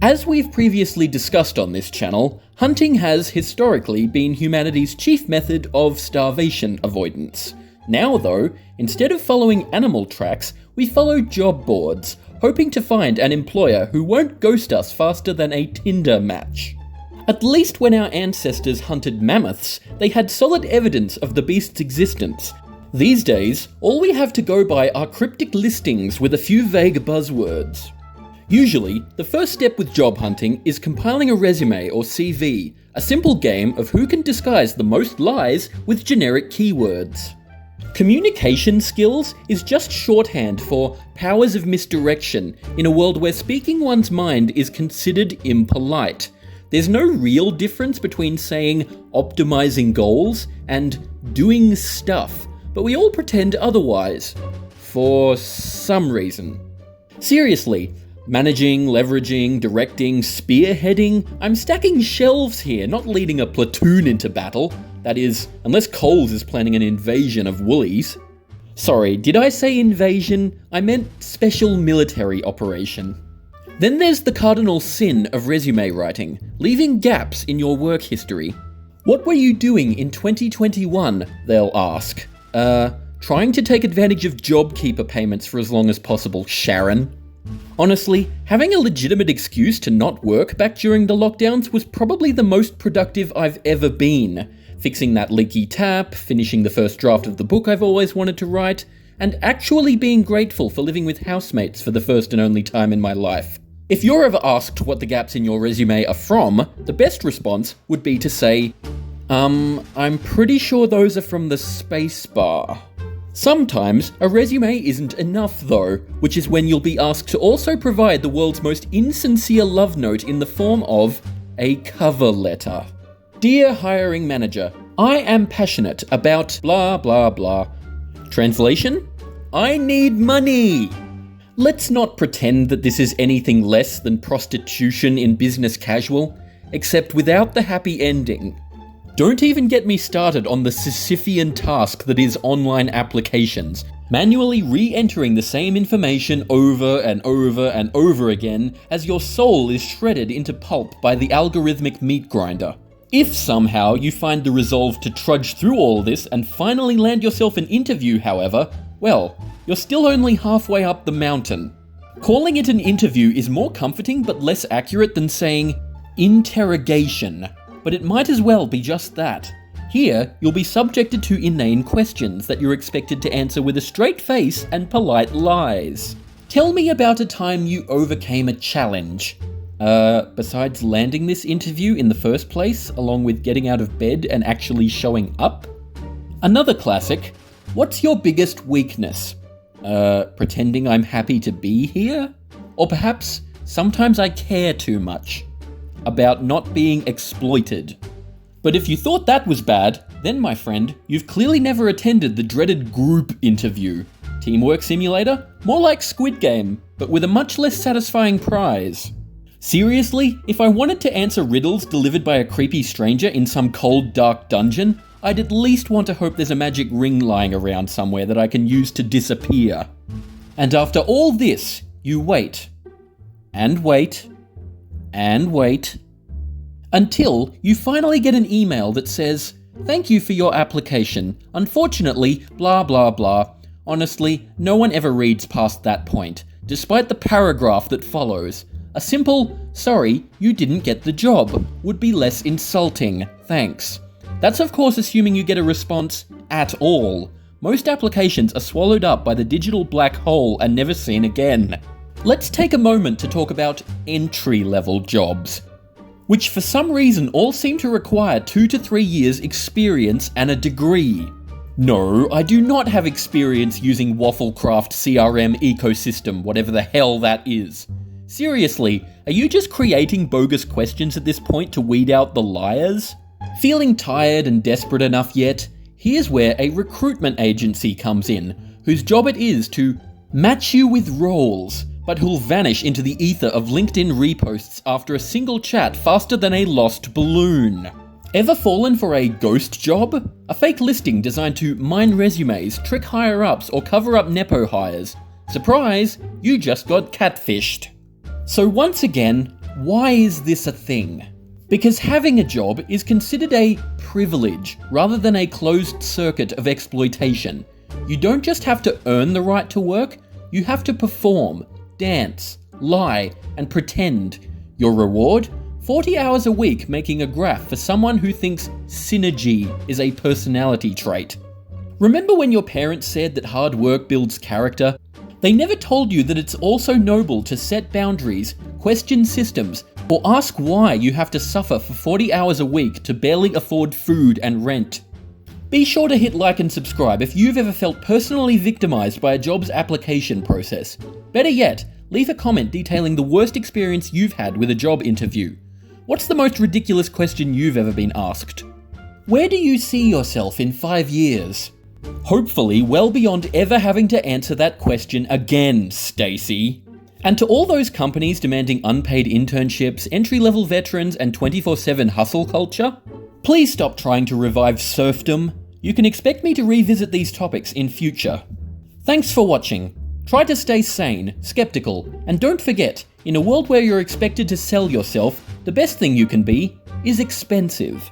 As we've previously discussed on this channel, hunting has historically been humanity's chief method of starvation avoidance. Now though, instead of following animal tracks, we follow job boards, hoping to find an employer who won't ghost us faster than a Tinder match. At least when our ancestors hunted mammoths, they had solid evidence of the beast's existence. These days, all we have to go by are cryptic listings with a few vague buzzwords. Usually, the first step with job hunting is compiling a resume or CV, a simple game of who can disguise the most lies with generic keywords. Communication skills is just shorthand for powers of misdirection in a world where speaking one's mind is considered impolite. There's no real difference between saying optimizing goals and doing stuff, but we all pretend otherwise. For some reason. Seriously, managing, leveraging, directing, spearheading, I'm stacking shelves here, not leading a platoon into battle. That is, unless Coles is planning an invasion of Woolies. Sorry, did I say invasion? I meant special military operation. Then there's the cardinal sin of resume writing, leaving gaps in your work history. What were you doing in 2021, they'll ask. Trying to take advantage of JobKeeper payments for as long as possible, Sharon. Honestly, having a legitimate excuse to not work back during the lockdowns was probably the most productive I've ever been. Fixing that leaky tap, finishing the first draft of the book I've always wanted to write, and actually being grateful for living with housemates for the first and only time in my life. If you're ever asked what the gaps in your resume are from, the best response would be to say, I'm pretty sure those are from the space bar. Sometimes, a resume isn't enough though, which is when you'll be asked to also provide the world's most insincere love note in the form of a cover letter. Dear hiring manager, I am passionate about blah blah blah. Translation? I need money! Let's not pretend that this is anything less than prostitution in business casual, except without the happy ending. Don't even get me started on the Sisyphean task that is online applications, manually re-entering the same information over and over and over again as your soul is shredded into pulp by the algorithmic meat grinder. If somehow you find the resolve to trudge through all this and finally land yourself an interview, however, well, you're still only halfway up the mountain. Calling it an interview is more comforting but less accurate than saying interrogation. But it might as well be just that. Here, you'll be subjected to inane questions that you're expected to answer with a straight face and polite lies. Tell me about a time you overcame a challenge. Besides landing this interview in the first place, along with getting out of bed and actually showing up? Another classic, what's your biggest weakness? Pretending I'm happy to be here? Or perhaps, sometimes I care too much. About not being exploited. But if you thought that was bad, then my friend, you've clearly never attended the dreaded group interview. Teamwork simulator? More like Squid Game, but with a much less satisfying prize. Seriously, if I wanted to answer riddles delivered by a creepy stranger in some cold, dark dungeon, I'd at least want to hope there's a magic ring lying around somewhere that I can use to disappear. And after all this, you wait. And wait. And wait, until you finally get an email that says, "Thank you for your application. Unfortunately, blah blah blah." Honestly, no one ever reads past that point, despite the paragraph that follows. A simple, "Sorry, you didn't get the job," would be less insulting, thanks. That's of course assuming you get a response at all. Most applications are swallowed up by the digital black hole and never seen again. Let's take a moment to talk about entry-level jobs, which for some reason all seem to require 2 to 3 years experience and a degree. No, I do not have experience using Wafflecraft CRM ecosystem, whatever the hell that is. Seriously, are you just creating bogus questions at this point to weed out the liars? Feeling tired and desperate enough yet? Here's where a recruitment agency comes in, whose job it is to match you with roles, but who'll vanish into the ether of LinkedIn reposts after a single chat faster than a lost balloon. Ever fallen for a ghost job? A fake listing designed to mine resumes, trick higher-ups, or cover up nepo hires. Surprise, you just got catfished. So once again, Why is this a thing? Because having a job is considered a privilege rather than a closed circuit of exploitation. You don't just have to earn the right to work, you have to perform, dance, lie, and pretend. Your reward? 40 hours a week making a graph for someone who thinks synergy is a personality trait. Remember when your parents said that hard work builds character? They never told you that it's also noble to set boundaries, question systems, or ask why you have to suffer for 40 hours a week to barely afford food and rent. Be sure to hit like and subscribe if you've ever felt personally victimized by a job's application process. Better yet, leave a comment detailing the worst experience you've had with a job interview. What's the most ridiculous question you've ever been asked? Where do you see yourself in 5 years? Hopefully well beyond ever having to answer that question again, Stacy. And to all those companies demanding unpaid internships, entry-level veterans, and 24/7 hustle culture, please stop trying to revive serfdom. You can expect me to revisit these topics in future. Thanks for watching. Try to stay sane, skeptical, and don't forget, in a world where you're expected to sell yourself, the best thing you can be is expensive.